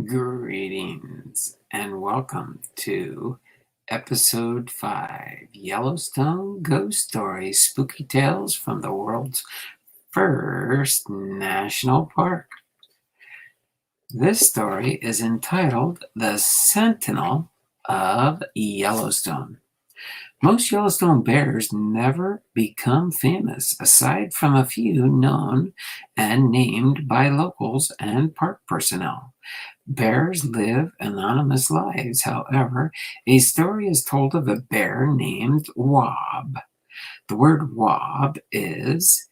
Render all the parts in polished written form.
Greetings and welcome to episode 5 Yellowstone Ghost Stories Spooky Tales from the World's First National Park. This story is entitled The Sentinel of Yellowstone. Most Yellowstone bears never become famous, aside from a few known and named by locals and park personnel. Bears live anonymous lives, however. A story is told of a bear named Wob. The word Wob is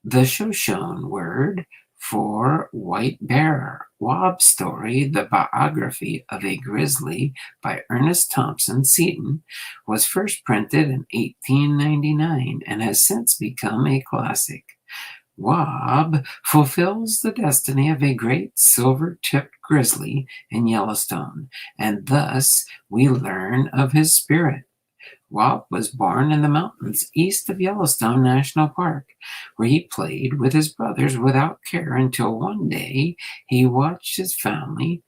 the Shoshone word for white bear. Wob's story, the biography of a grizzly by Ernest Thompson Seton, was first printed in 1899 and has since become a classic. Wob fulfills the destiny of a great silver-tipped grizzly in Yellowstone, and thus we learn of his spirit. Wob was born in the mountains east of Yellowstone National Park, where he played with his brothers without care until one day he watched his family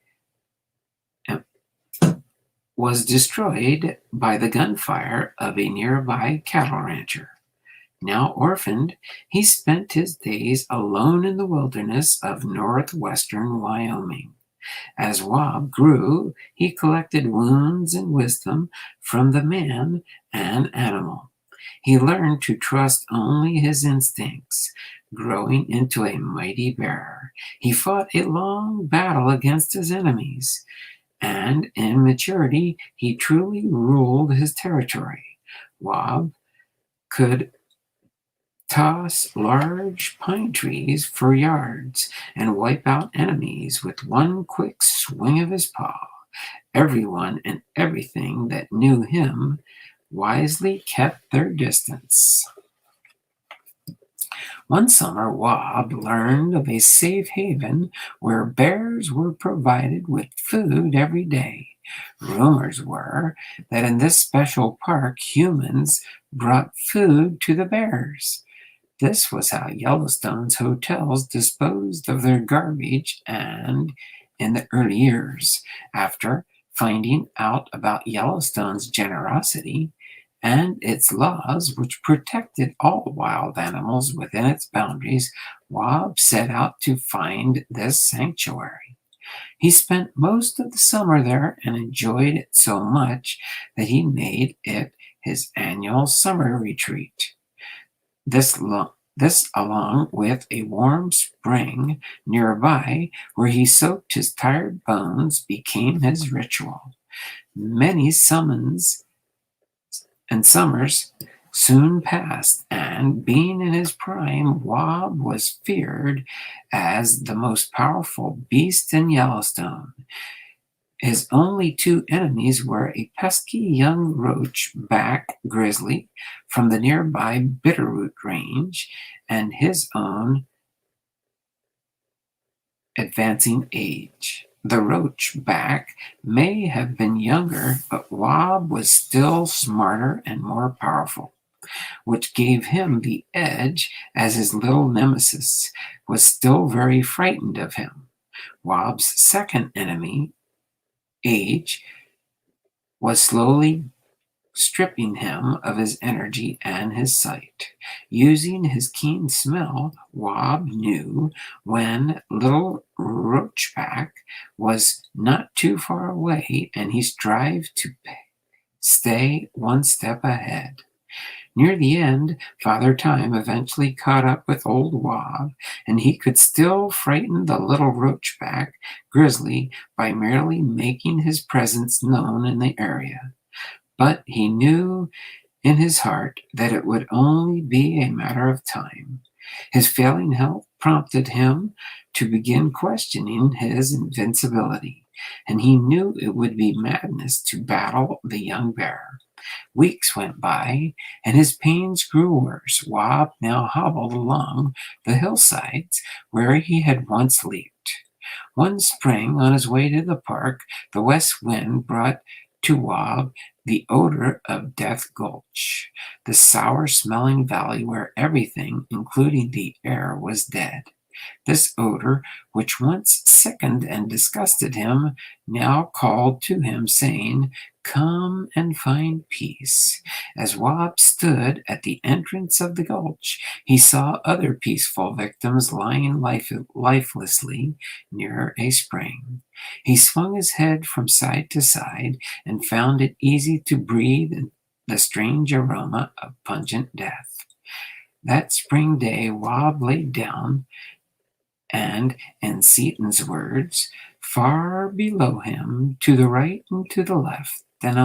was destroyed by the gunfire of a nearby cattle rancher. Now orphaned, he spent his days alone in the wilderness of northwestern Wyoming. As Wob grew, he collected wounds and wisdom from the man and animal. He learned to trust only his instincts, growing into a mighty bear. He fought a long battle against his enemies, and in maturity, he truly ruled his territory. Wob could toss large pine trees for yards and wipe out enemies with one quick swing of his paw. Everyone and everything that knew him wisely kept their distance. One summer, Wob learned of a safe haven where bears were provided with food every day. Rumors were that in this special park, humans brought food to the bears. This was how Yellowstone's hotels disposed of their garbage, and in the early years, after finding out about Yellowstone's generosity and its laws, which protected all wild animals within its boundaries, Wob set out to find this sanctuary. He spent most of the summer there and enjoyed it so much that he made it his annual summer retreat. This along with a warm spring nearby where he soaked his tired bones, became his ritual. Many summers soon passed, and being in his prime, Wob was feared as the most powerful beast in Yellowstone. His only two enemies were a pesky young roachback grizzly from the nearby Bitterroot Range and his own advancing age. The roachback may have been younger, but Wob was still smarter and more powerful, which gave him the edge as his little nemesis was still very frightened of him. Wob's second enemy, age, was slowly stripping him of his energy and his sight. Using his keen smell, Wob knew when little roachback was not too far away, and he strived to stay one step ahead. Near the end, Father Time eventually caught up with old Wob, and he could still frighten the little roachback grizzly by merely making his presence known in the area. But he knew in his heart that it would only be a matter of time. His failing health prompted him to begin questioning his invincibility, and he knew it would be madness to battle the young bear. Weeks went by, and his pains grew worse. Wob now hobbled along the hillsides where he had once leaped. One spring, on his way to the park, the west wind brought to Wob the odor of Death Gulch, the sour-smelling valley where everything, including the air, was dead. This odor, which once sickened and disgusted him, now called to him, saying, "Come and find peace." As Wab stood at the entrance of the gulch, he saw other peaceful victims lying lifelessly near a spring. He swung his head from side to side and found it easy to breathe the strange aroma of pungent death. That spring day, Wab laid down, and, in Seaton's words, far below him, to the right and to the left, then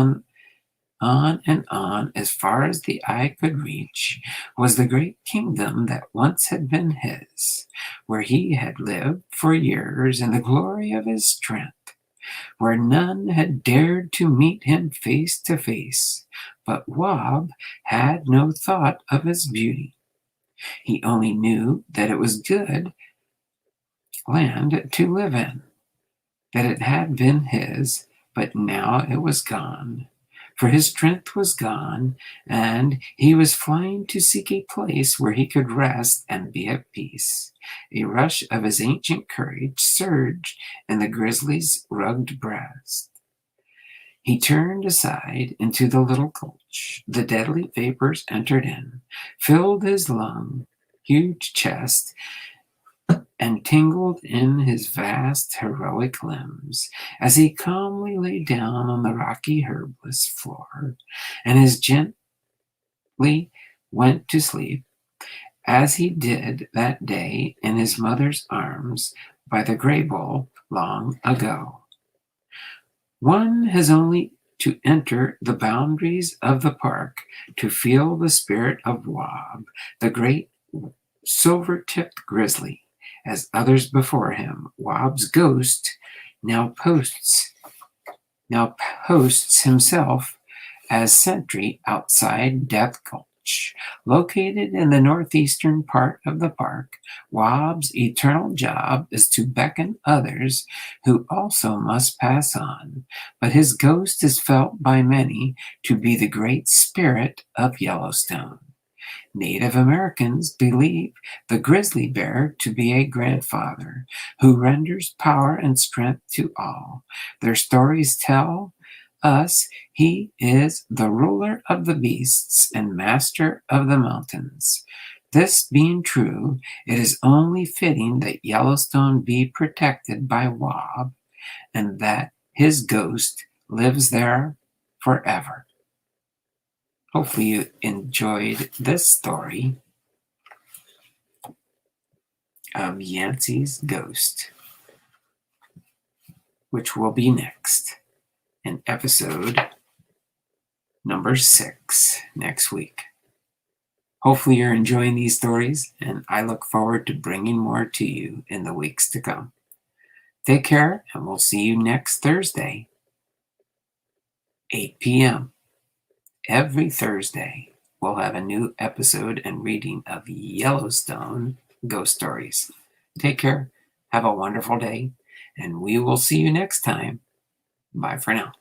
on and on, as far as the eye could reach, was the great kingdom that once had been his, where he had lived for years in the glory of his strength, where none had dared to meet him face to face. But Wab had no thought of his beauty. He only knew that it was good land to live in, that it had been his, but now it was gone. For his strength was gone, and he was flying to seek a place where he could rest and be at peace. A rush of his ancient courage surged in the grizzly's rugged breast. He turned aside into the little gulch. The deadly vapors entered in, filled his huge chest, and tingled in his vast, heroic limbs as he calmly lay down on the rocky, herbless floor, and as gently went to sleep, as he did that day in his mother's arms by the gray bull long ago. One has only to enter the boundaries of the park to feel the spirit of Wab, the great silver-tipped grizzly. As others before him, Wab's ghost now posts himself as sentry outside Death Gulch. Located in the northeastern part of the park, Wab's eternal job is to beckon others who also must pass on, but his ghost is felt by many to be the great spirit of Yellowstone. Native Americans believe the grizzly bear to be a grandfather who renders power and strength to all. Their stories tell us he is the ruler of the beasts and master of the mountains. This being true, it is only fitting that Yellowstone be protected by Wab, and that his ghost lives there forever. Hopefully you enjoyed this story of Yancey's Ghost, which will be next in episode number 6 next week. Hopefully you're enjoying these stories, and I look forward to bringing more to you in the weeks to come. Take care, and we'll see you next Thursday, 8 p.m. Every Thursday, we'll have a new episode and reading of Yellowstone Ghost Stories. Take care, have a wonderful day, and we will see you next time. Bye for now.